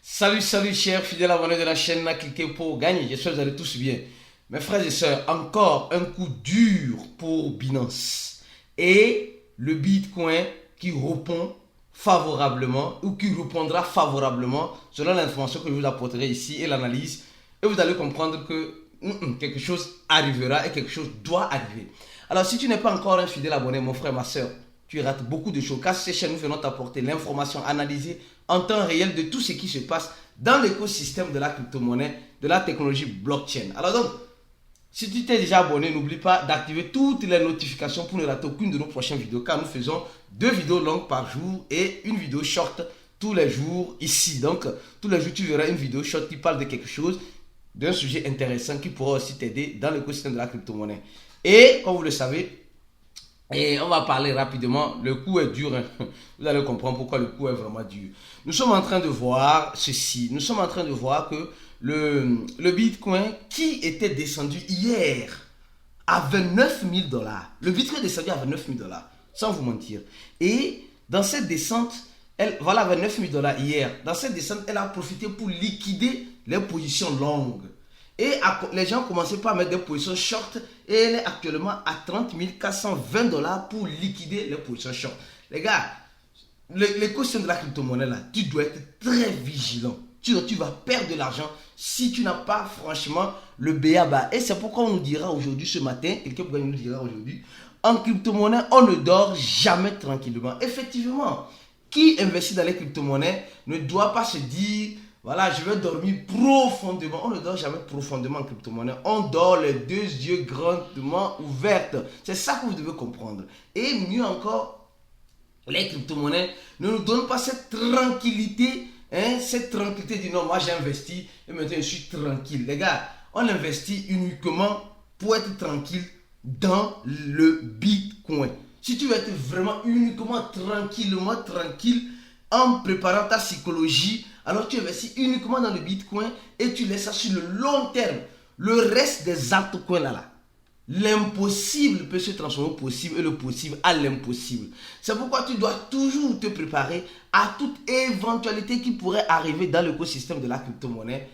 Salut chers fidèles abonnés de la chaîne, cliquez pour gagner. J'espère que vous allez tous bien. Mes frères et sœurs, encore un coup dur pour Binance. Et le Bitcoin qui répond favorablement ou qui répondra favorablement selon l'information que je vous apporterai ici et l'analyse. Et vous allez comprendre que quelque chose arrivera et quelque chose doit arriver. Alors si tu n'es pas encore un fidèle abonné, mon frère, ma soeur, tu rates beaucoup de choses. Car ces chaînes nous venons t'apporter l'information analysée en temps réel de tout ce qui se passe dans l'écosystème de la crypto-monnaie, de la technologie blockchain. Alors donc, si tu t'es déjà abonné, n'oublie pas d'activer toutes les notifications pour ne rater aucune de nos prochaines vidéos. Car nous faisons 2 vidéos longues par jour et une vidéo short tous les jours ici. Donc, tous les jours, tu verras une vidéo short qui parle de quelque chose, d'un sujet intéressant qui pourra aussi t'aider dans l'écosystème de la crypto-monnaie. Et, comme vous le savez, et on va parler rapidement, le coup est dur, hein. Vous allez comprendre pourquoi le coup est vraiment dur. Nous sommes en train de voir ceci, nous sommes en train de voir que le Bitcoin qui était descendu hier à 29 000 $, le Bitcoin est descendu à 29 000 $, sans vous mentir. Et dans cette descente, voilà 29 000 $ hier, dans cette descente, elle a profité pour liquider les positions longues. Et les gens commençaient pas à mettre des positions short et elle est actuellement à 30 420 $ pour liquider les positions short. Les gars, l'écosystème de la crypto-monnaie là, tu dois être très vigilant. Tu vas perdre de l'argent si tu n'as pas franchement le BABA. Et c'est pourquoi on nous dira aujourd'hui, ce matin, quelqu'un nous dira aujourd'hui, en crypto-monnaie, on ne dort jamais tranquillement. Effectivement, qui investit dans les crypto-monnaies ne doit pas se dire... Voilà, je vais dormir profondément. On ne dort jamais profondément en crypto-monnaie. On dort les deux yeux grandement ouverts. C'est ça que vous devez comprendre. Et mieux encore, les crypto-monnaies ne nous donnent pas cette tranquillité. Cette tranquillité du non, moi j'ai investi et maintenant je suis tranquille. Les gars, on investit uniquement pour être tranquille dans le Bitcoin. Si tu veux être vraiment uniquement tranquille en préparant ta psychologie, alors tu investis uniquement dans le Bitcoin et tu laisses ça sur le long terme. Le reste des altcoins là, l'impossible peut se transformer au possible et le possible à l'impossible. C'est pourquoi tu dois toujours te préparer à toute éventualité qui pourrait arriver dans l'écosystème de la crypto-monnaie.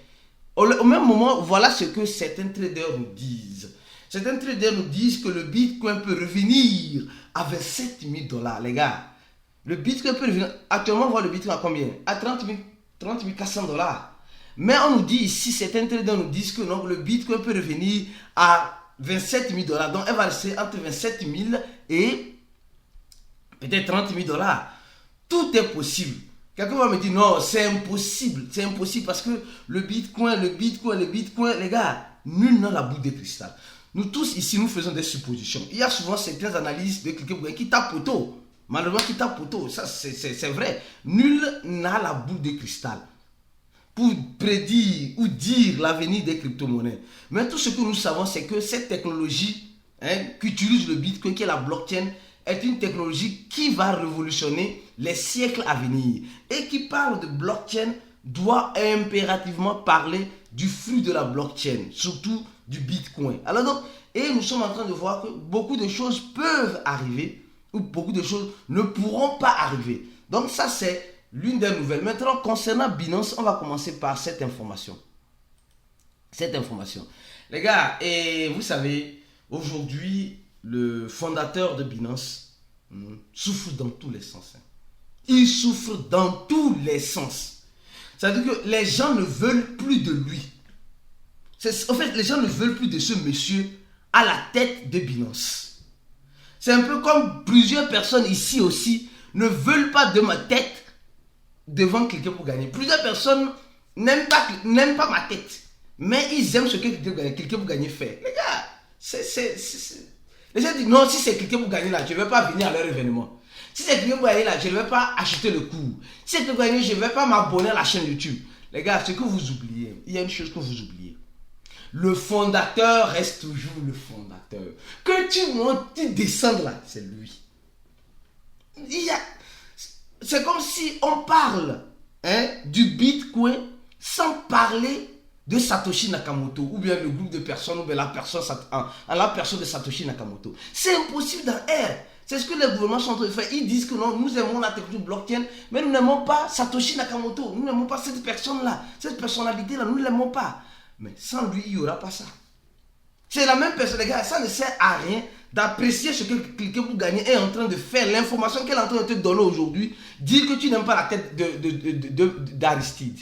Au même moment, voilà ce que certains traders nous disent. Certains traders nous disent que le Bitcoin peut revenir à 27 000 $, les gars. Le Bitcoin peut revenir. Actuellement, on voit le Bitcoin à combien? À 30 400 $. Mais on nous dit ici, certains traders nous disent que non, le Bitcoin peut revenir à 27 000 $. Donc, elle va rester entre 27 000 et peut-être 30 000 $. Tout est possible. Quelqu'un va me dire non, c'est impossible. C'est impossible parce que le Bitcoin, les gars, nul n'a la boule de cristal. Nous tous ici, nous faisons des suppositions. Il y a souvent certaines analyses de quelqu'un qui tape poteau. Malheureusement, qui tape poteau, ça c'est vrai. Nul n'a la boule de cristal pour prédire ou dire l'avenir des crypto-monnaies. Mais tout ce que nous savons, c'est que cette technologie qu'utilise le Bitcoin, qui est la blockchain, est une technologie qui va révolutionner les siècles à venir. Et qui parle de blockchain doit impérativement parler du flux de la blockchain, surtout du Bitcoin. Alors donc, et nous sommes en train de voir que beaucoup de choses peuvent arriver, où beaucoup de choses ne pourront pas arriver. Donc ça, c'est l'une des nouvelles. Maintenant, concernant Binance, on va commencer par cette information. Les gars, et vous savez, aujourd'hui, le fondateur de Binance souffre dans tous les sens. Il souffre dans tous les sens. C'est-à-dire que les gens ne veulent plus de lui. En fait, les gens ne veulent plus de ce monsieur à la tête de Binance. C'est un peu comme plusieurs personnes ici aussi ne veulent pas de ma tête devant quelqu'un pour gagner. Plusieurs personnes n'aiment pas ma tête, mais ils aiment ce que quelqu'un pour gagner fait. Les gars, les gens disent non, si c'est quelqu'un pour gagner là, je ne vais pas venir à leur événement. Si c'est quelqu'un pour gagner là, je ne vais pas acheter le cours. Si c'est quelqu'un pour gagner, je ne vais pas m'abonner à la chaîne YouTube. Les gars, ce que vous oubliez, il y a une chose que vous oubliez. Le fondateur reste toujours le fondateur. Que tu montes, tu descends là, c'est lui. C'est comme si on parle du Bitcoin sans parler de Satoshi Nakamoto ou bien le groupe de personnes ou bien la personne de Satoshi Nakamoto. C'est impossible dans Air. C'est ce que les gouvernements sont en train de faire. Ils disent que non, nous aimons la technologie blockchain, mais nous n'aimons pas Satoshi Nakamoto. Nous n'aimons pas cette personne-là, cette personnalité-là. Nous ne l'aimons pas. Mais sans lui, il n'y aura pas ça. C'est la même personne, les gars. Ça ne sert à rien d'apprécier ce que Cliquez pour gagner est en train de faire. L'information qu'elle est en train de te donner aujourd'hui. Dire que tu n'aimes pas la tête d'Aristide.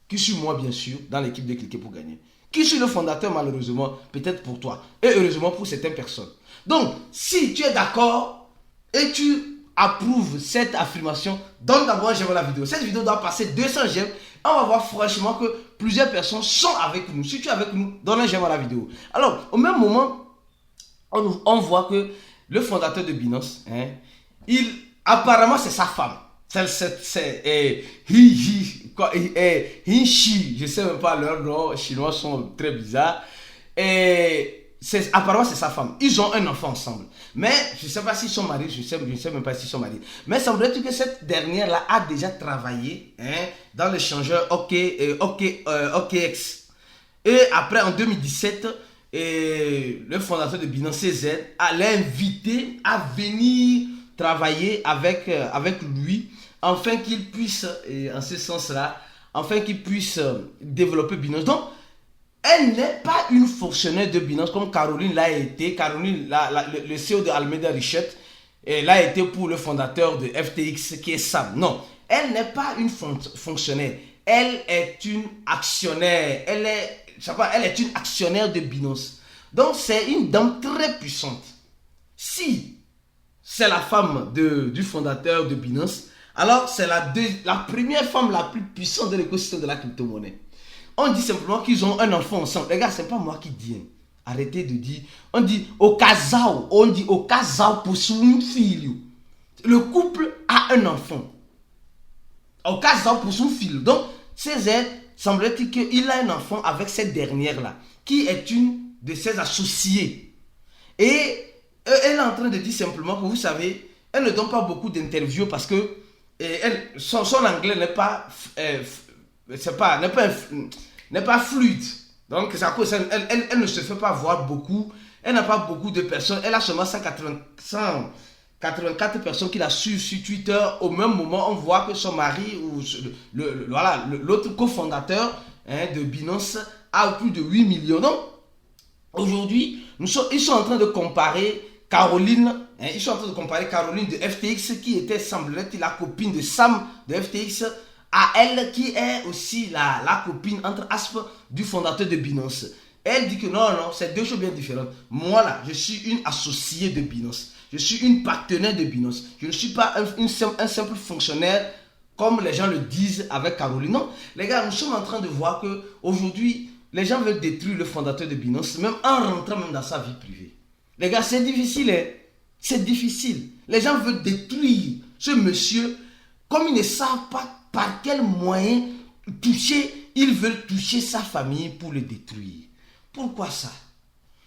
Qui suis moi, bien sûr, dans l'équipe de Cliquez pour gagner. Qui suis le fondateur, malheureusement, peut-être pour toi. Et heureusement pour certaines personnes. Donc, si tu es d'accord et tu approuves cette affirmation, donne d'abord un j'aime à la vidéo. Cette vidéo doit passer 200 j'aime. On va voir franchement que plusieurs personnes sont avec nous. Si tu es avec nous, donne un j'aime à la vidéo. Alors, au même moment, on voit que le fondateur de Binance, apparemment c'est sa femme. Hinchi, je sais même pas, leurs noms chinois sont très bizarres. Apparemment c'est sa femme. Ils ont un enfant ensemble. Mais je ne sais pas s'ils sont mariés, je ne sais même pas s'ils sont mariés. Mais ça voudrait dire que cette dernière-là a déjà travaillé dans l'échangeur OKX. Et après, en 2017, le fondateur de Binance CZ l'a invité à venir travailler avec lui, afin qu'il puisse, en ce sens-là, afin qu'il puisse développer Binance. Donc, elle n'est pas une fonctionnaire de Binance comme Caroline l'a été. Caroline, le CEO de Alameda Research, l'a été pour le fondateur de FTX qui est Sam. Non, elle n'est pas une fonctionnaire. Elle est une actionnaire. Elle est une actionnaire de Binance. Donc, c'est une dame très puissante. Si c'est la femme du fondateur de Binance, alors c'est la première femme la plus puissante de l'écosystème de la crypto-monnaie. On dit simplement qu'ils ont un enfant ensemble. Les gars, c'est pas moi qui dis. Arrêtez de dire. On dit au casao pour son fille. Le couple a un enfant. Au casao pour son fille. Donc, CZ, semblerait-il qu'il a un enfant avec cette dernière-là, qui est une de ses associées. Et elle est en train de dire simplement que vous savez, elle ne donne pas beaucoup d'interviews parce que son anglais n'est pas n'est pas fluide. Donc, elle ne se fait pas voir beaucoup. Elle n'a pas beaucoup de personnes. Elle a seulement 184 personnes qui la suivent sur Twitter. Au même moment, on voit que son mari ou l'autre cofondateur de Binance a plus de 8 millions. Donc, aujourd'hui, ils sont en train de comparer Caroline. Ils sont en train de comparer Caroline de FTX, qui était, semblerait-il, la copine de Sam de FTX, à elle qui est aussi la copine entre Asp du fondateur de Binance. Elle dit que non, c'est deux choses bien différentes. Moi là, je suis une associée de Binance. Je suis une partenaire de Binance. Je ne suis pas un simple fonctionnaire comme les gens le disent avec Caroline. Non, les gars, nous sommes en train de voir que aujourd'hui, les gens veulent détruire le fondateur de Binance, même en rentrant même dans sa vie privée. Les gars, c'est difficile, hein? C'est difficile. Les gens veulent détruire ce monsieur, comme ils ne savent pas par quel moyen ils veulent toucher sa famille pour le détruire. Pourquoi ça?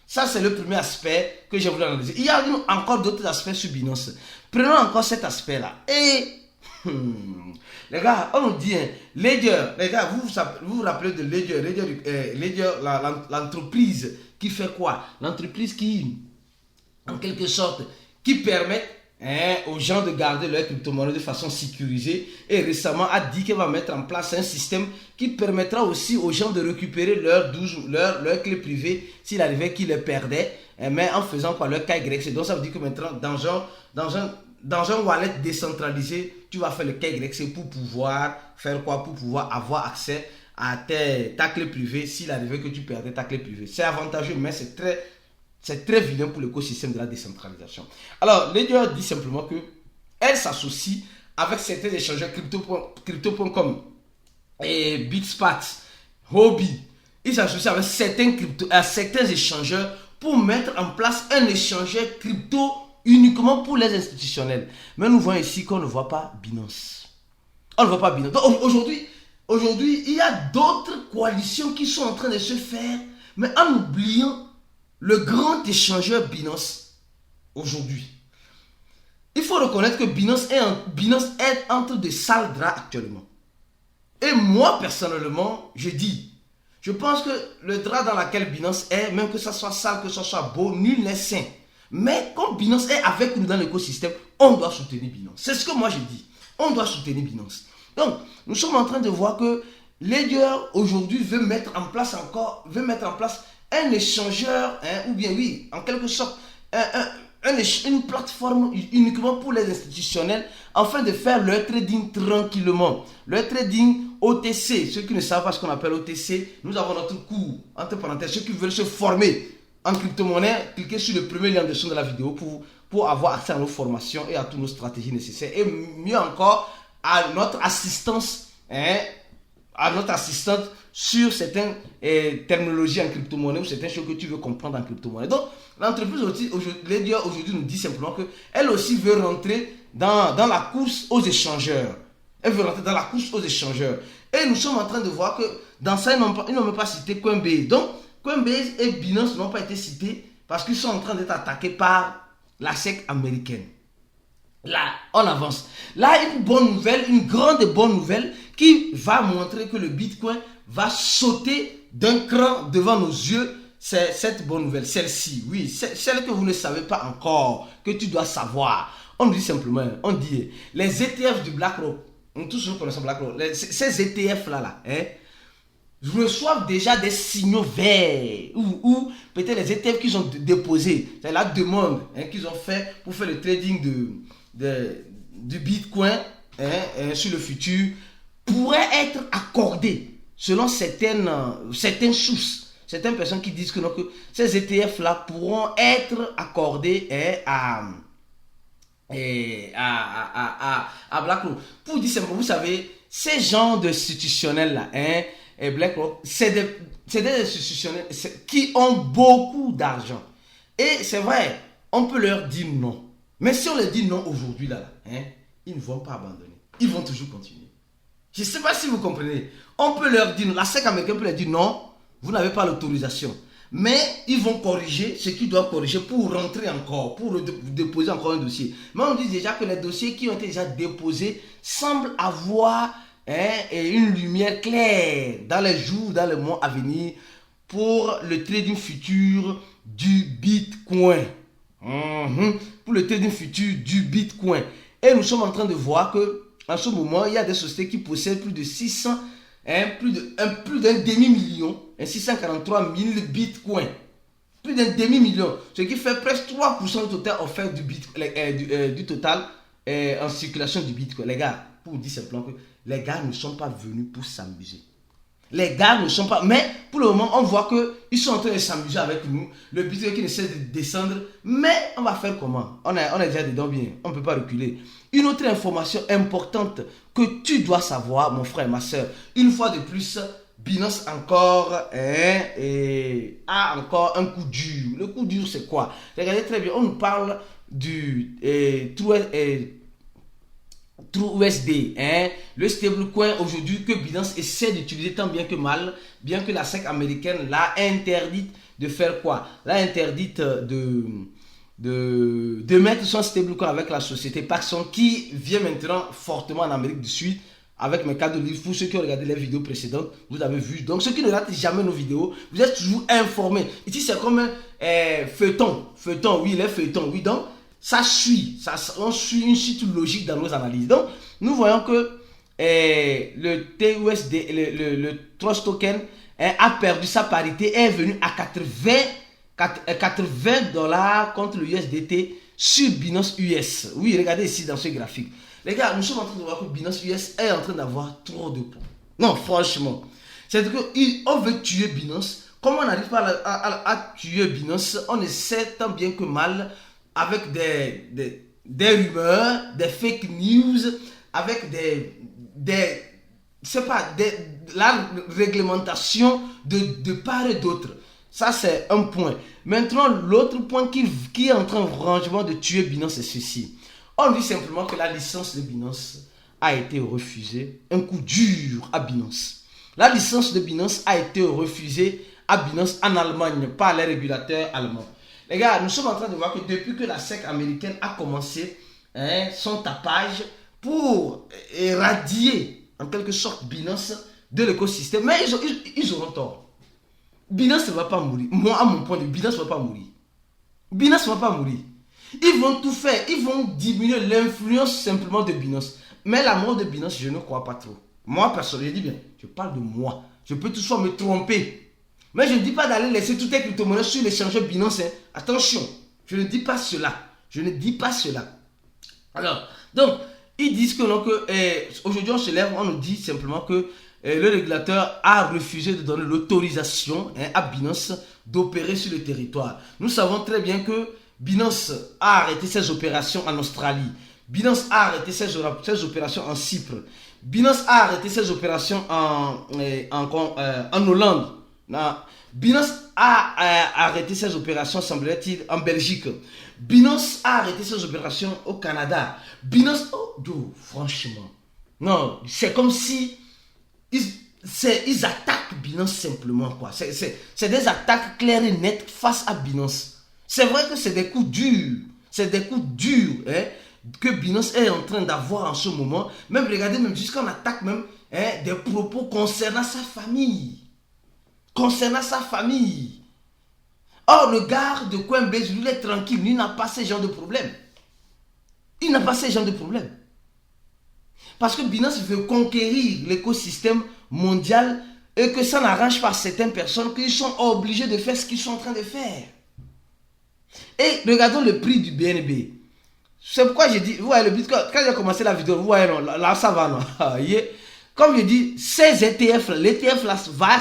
Ça, c'est le premier aspect que j'ai voulu analyser. Il y a encore d'autres aspects sur Binance. Prenons encore cet aspect-là. Et, les gars, on nous dit, Ledger, les gars, vous vous rappelez de Ledger, l'entreprise qui fait quoi? L'entreprise qui, en quelque sorte, qui permet aux gens de garder leur crypto-monnaie de façon sécurisée, et récemment a dit qu'elle va mettre en place un système qui permettra aussi aux gens de récupérer leurs clés privées s'il arrivait qu'ils les perdaient, mais en faisant quoi, leur KYC. Donc ça veut dire que maintenant dans un wallet décentralisé, tu vas faire le KYC pour pouvoir faire quoi? Pour pouvoir avoir accès à ta clé privée s'il arrivait que tu perdais ta clé privée. C'est avantageux, mais c'est très vilain pour l'écosystème de la décentralisation. Alors, Ledger dit simplement que elle s'associe avec certains échangeurs crypto.com et Bitspat, Hobby. Ils s'associent avec certains échangeurs pour mettre en place un échangeur crypto uniquement pour les institutionnels. Mais nous voyons ici qu'on ne voit pas Binance. On ne voit pas Binance. Donc aujourd'hui, il y a d'autres coalitions qui sont en train de se faire, mais en oubliant le grand échangeur Binance aujourd'hui. Il faut reconnaître que Binance est entre de sales draps actuellement. Et moi, personnellement, je pense que le drap dans lequel Binance est, même que ça soit sale, que ça soit beau, nul n'est sain. Mais comme Binance est avec nous dans l'écosystème, on doit soutenir Binance. C'est ce que moi je dis. On doit soutenir Binance. Donc, nous sommes en train de voir que Ledger aujourd'hui veut mettre en place un échangeur, ou bien oui, en quelque sorte, une plateforme uniquement pour les institutionnels afin de faire leur trading tranquillement. Leur trading OTC, ceux qui ne savent pas ce qu'on appelle OTC, nous avons notre cours, entre parenthèses, ceux qui veulent se former en crypto-monnaie, cliquez sur le premier lien en dessous de la vidéo pour avoir accès à nos formations et à toutes nos stratégies nécessaires. Et mieux encore, à notre assistance, à notre assistante sur certaines terminologies en crypto-monnaie ou certaines choses que tu veux comprendre en crypto-monnaie. Donc, l'entreprise Ledger aujourd'hui nous dit simplement qu'elle aussi veut rentrer dans la course aux échangeurs. Elle veut rentrer dans la course aux échangeurs. Et nous sommes en train de voir que dans ça, ils n'ont même pas cité Coinbase. Donc, Coinbase et Binance n'ont pas été cités parce qu'ils sont en train d'être attaqués par la SEC américaine. Là, on avance. Là, une bonne nouvelle, une grande bonne nouvelle qui va montrer que le Bitcoin va sauter d'un cran devant nos yeux. C'est cette bonne nouvelle, celle-ci, oui, celle que vous ne savez pas encore, que tu dois savoir. On dit simplement, on dit, les ETF du BlackRock, tous nous connaissons BlackRock, ces ETF-là, reçoivent déjà des signaux verts ou peut-être les ETF qu'ils ont déposés, c'est la demande qu'ils ont fait pour faire le trading du Bitcoin sur le futur, pourrait être accordé selon certaines sources. Certaines personnes qui disent que, non, que ces ETF-là pourront être accordés à BlackRock. Pour dire simplement, vous savez, ces gens d'institutionnels-là, BlackRock, c'est des institutionnels qui ont beaucoup d'argent. Et c'est vrai, on peut leur dire non. Mais si on leur dit non aujourd'hui, ils ne vont pas abandonner. Ils vont toujours continuer. Je ne sais pas si vous comprenez. On peut leur dire non. La SEC américaine peut leur dire non. Vous n'avez pas l'autorisation. Mais ils vont corriger ce qu'ils doivent corriger pour rentrer encore, pour déposer encore un dossier. Mais on dit déjà que les dossiers qui ont été déjà déposés semblent avoir une lumière claire dans les jours, dans les mois à venir pour le trading futur du Bitcoin. Pour le trading futur du Bitcoin. Et nous sommes en train de voir que en ce moment, il y a des sociétés qui possèdent plus de 600 plus d'un demi-million, 643 000 bitcoins. Plus d'un demi-million. Ce qui fait presque 3% du total offert du total en circulation du bitcoin. Les gars, pour vous dire simplement que les gars ne sont pas venus pour s'amuser. Les gars ne sont pas... Mais pour le moment, on voit qu'ils sont en train de s'amuser avec nous. Le bitcoin qui essaie de descendre. Mais on va faire comment? On est déjà dedans bien. On ne peut pas reculer. Une autre information importante que tu dois savoir, mon frère et ma soeur. Une fois de plus, Binance encore a encore un coup dur. Le coup dur, c'est quoi? Regardez très bien. On nous parle du TrueUSD, le stablecoin aujourd'hui que Binance essaie d'utiliser tant bien que mal, bien que la SEC américaine l'a interdite de faire quoi? L'a interdite de mettre son stablecoin avec la société Paxson qui vient maintenant fortement en Amérique du Sud avec mes cas de livres. Pour ceux qui ont regardé les vidéos précédentes, vous avez vu. Donc ceux qui ne ratent jamais nos vidéos, vous êtes toujours informés. Ici c'est comme un feuilleton, oui, les feuilletons, oui. Donc ça suit, on suit une suite logique dans nos analyses. Donc, nous voyons que le TUSD, le Trust Token, a perdu sa parité, est venu à 80 $ contre le USDT sur Binance US. Oui, regardez ici dans ce graphique. Les gars, nous sommes en train de voir que Binance US est en train d'avoir trop de poids. Non, franchement. C'est-à-dire qu'on veut tuer Binance. Comment on n'arrive pas à tuer Binance? On essaie tant bien que mal avec des rumeurs, des fake news, avec la réglementation de part et d'autre. Ça, c'est un point. Maintenant, l'autre point qui est en train franchement de tuer Binance, c'est ceci. On dit simplement que la licence de Binance a été refusée. Un coup dur à Binance. La licence de Binance a été refusée à Binance en Allemagne par les régulateurs allemands. Les gars, nous sommes en train de voir que depuis que la SEC américaine a commencé son tapage pour éradier en quelque sorte Binance de l'écosystème, mais ils auront tort. Binance ne va pas mourir. Moi, à mon point de vue, Binance ne va pas mourir. Binance ne va pas mourir. Ils vont tout faire. Ils vont diminuer l'influence simplement de Binance. Mais la mort de Binance, je ne crois pas trop. Moi, personnellement, je dis bien, je parle de moi. Je peux toutefois me tromper. Mais je ne dis pas d'aller laisser toutes les crypto-monnaies sur l'échangeur Binance. Hein. Attention, je ne dis pas cela. Je ne dis pas cela. Alors, donc, ils disent que non, que aujourd'hui on se lève, on nous dit simplement que le régulateur a refusé de donner l'autorisation à Binance d'opérer sur le territoire. Nous savons très bien que Binance a arrêté ses opérations en Australie. Binance a arrêté ses opérations en Chypre. Binance a arrêté ses opérations en Hollande. Binance a arrêté ses opérations, semblerait-il, en Belgique. Binance a arrêté ses opérations au Canada. Binance, franchement, non, c'est comme si ils attaquent Binance simplement, quoi. C'est des attaques claires et nettes face à Binance. C'est vrai que c'est des coups durs. C'est des coups durs que Binance est en train d'avoir en ce moment. Même, regardez, même jusqu'à on attaque même des propos concernant sa famille. Concernant sa famille. Or, le gars de Coinbase, lui, il est tranquille. Lui, n'a pas ce genre de problème. Il n'a pas ce genre de problème. Parce que Binance veut conquérir l'écosystème mondial et que ça n'arrange pas certaines personnes qu'ils sont obligés de faire ce qu'ils sont en train de faire. Et regardons le prix du BNB. C'est pourquoi j'ai dit, vous voyez le Bitcoin, quand j'ai commencé la vidéo, vous voyez, non, là ça va, non. Comme je dis, ces ETF, l'ETF là, va,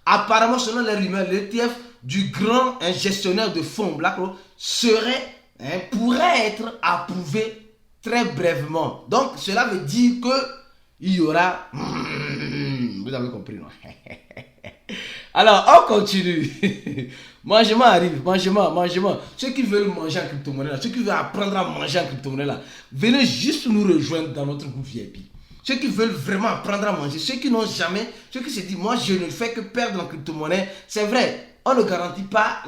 apparemment, selon les rumeurs, l'ETF du grand gestionnaire de fonds BlackRock pourrait être approuvé très brièvement. Donc, cela veut dire qu'il y aura... Vous avez compris, non? Alors, on continue. Mangement arrive, mangement. Ceux qui veulent manger en crypto-monnaie, ceux qui veulent apprendre à manger en crypto-monnaie, venez juste nous rejoindre dans notre groupe VIP. Ceux qui veulent vraiment apprendre à manger, ceux qui n'ont jamais, ceux qui se disent, moi je ne fais que perdre en crypto-monnaie, c'est vrai. On ne garantit pas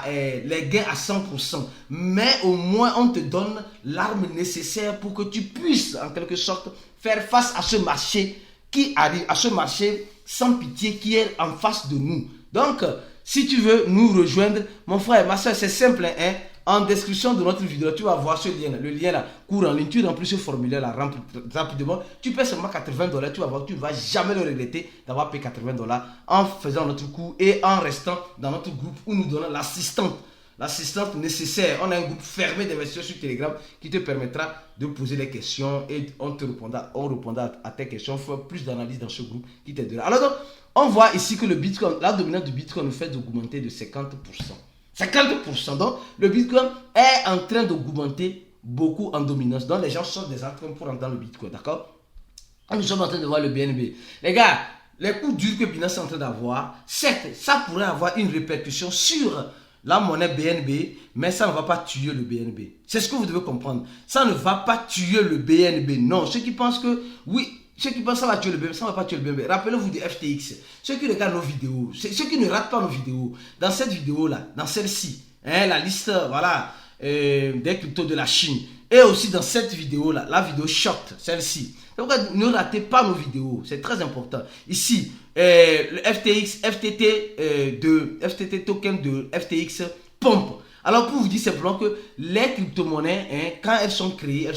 les gains à 100%, mais au moins on te donne l'arme nécessaire pour que tu puisses en quelque sorte faire face à ce marché qui arrive, à ce marché sans pitié qui est en face de nous. Donc, si tu veux nous rejoindre, mon frère, ma soeur, c'est simple, en description de notre vidéo, tu vas voir ce lien, le lien là, court en ligne, tu remplis ce formulaire là rapidement, tu paies seulement $80, tu vas voir, tu ne vas jamais le regretter d'avoir payé $80 en faisant notre cours et en restant dans notre groupe où nous donnons l'assistante nécessaire. On a un groupe fermé d'investisseurs sur Telegram qui te permettra de poser des questions et on répondra à tes questions, on fera plus d'analyse dans ce groupe qui t'aidera. Alors donc, on voit ici que le Bitcoin, la dominance du Bitcoin nous fait augmenter de 50%. 50%. Donc, le Bitcoin est en train d'augmenter beaucoup en dominance. Donc, les gens sortent des entrées pour entrer dans le Bitcoin, d'accord? Nous sommes en train de voir le BNB. Les gars, les coups durs que Binance est en train d'avoir, certes, ça pourrait avoir une répercussion sur la monnaie BNB, mais ça ne va pas tuer le BNB. C'est ce que vous devez comprendre. Ça ne va pas tuer le BNB. Non, ceux qui pensent que, oui, ceux qui pensent que ça va tuer le BNB, ça ne va pas tuer le BNB. Rappelez-vous du FTX. Ceux qui regardent nos vidéos, ceux qui ne ratent pas nos vidéos, dans cette vidéo-là, dans celle-ci, la liste, voilà, des cryptos de la Chine, et aussi dans cette vidéo-là, la vidéo short, celle-ci. Donc, ne ratez pas nos vidéos, c'est très important. Ici, le FTX, FTT token de FTX pompe. Alors, pour vous dire simplement que les crypto-monnaies, quand elles sont créées.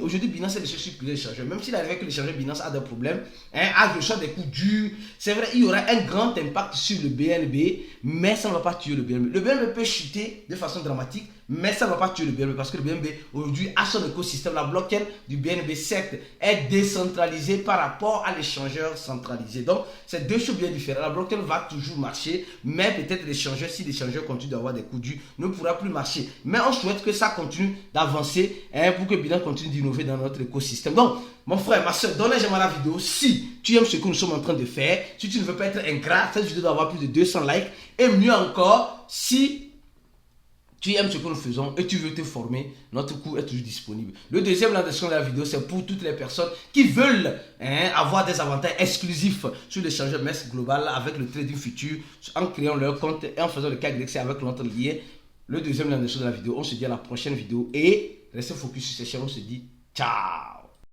Aujourd'hui, Binance est le seul l'échangeur. Même s'il arrive que l'échangeur Binance a des problèmes, a reçu des coups durs, c'est vrai, il y aura un grand impact sur le BNB, mais ça ne va pas tuer le BNB. Le BNB peut chuter de façon dramatique, mais ça ne va pas tuer le BNB parce que le BNB aujourd'hui a son écosystème. La blockchain du BNB, certes, est décentralisée par rapport à l'échangeur centralisé. Donc, c'est deux choses bien différentes. La blockchain va toujours marcher, mais peut-être l'échangeur, si l'échangeur continue d'avoir des coups durs, ne pourra plus marcher. Mais on souhaite que ça continue d'avancer pour que Binance continue d'innover dans notre écosystème. Donc, mon frère, ma soeur, donnez j'aime la vidéo si tu aimes ce que nous sommes en train de faire. Si tu ne veux pas être ingrat, cette vidéo doit avoir plus de 200 likes. Et mieux encore, si tu aimes ce que nous faisons et tu veux te former, notre cours est toujours disponible. Le deuxième lien de la vidéo, c'est pour toutes les personnes qui veulent avoir des avantages exclusifs sur l'échangeur MEX Global avec le trading futur en créant leur compte et en faisant le KYC avec notre lien. Le deuxième lien de la vidéo, on se dit à la prochaine vidéo et restez focus sur ces chaînes, on se dit ciao.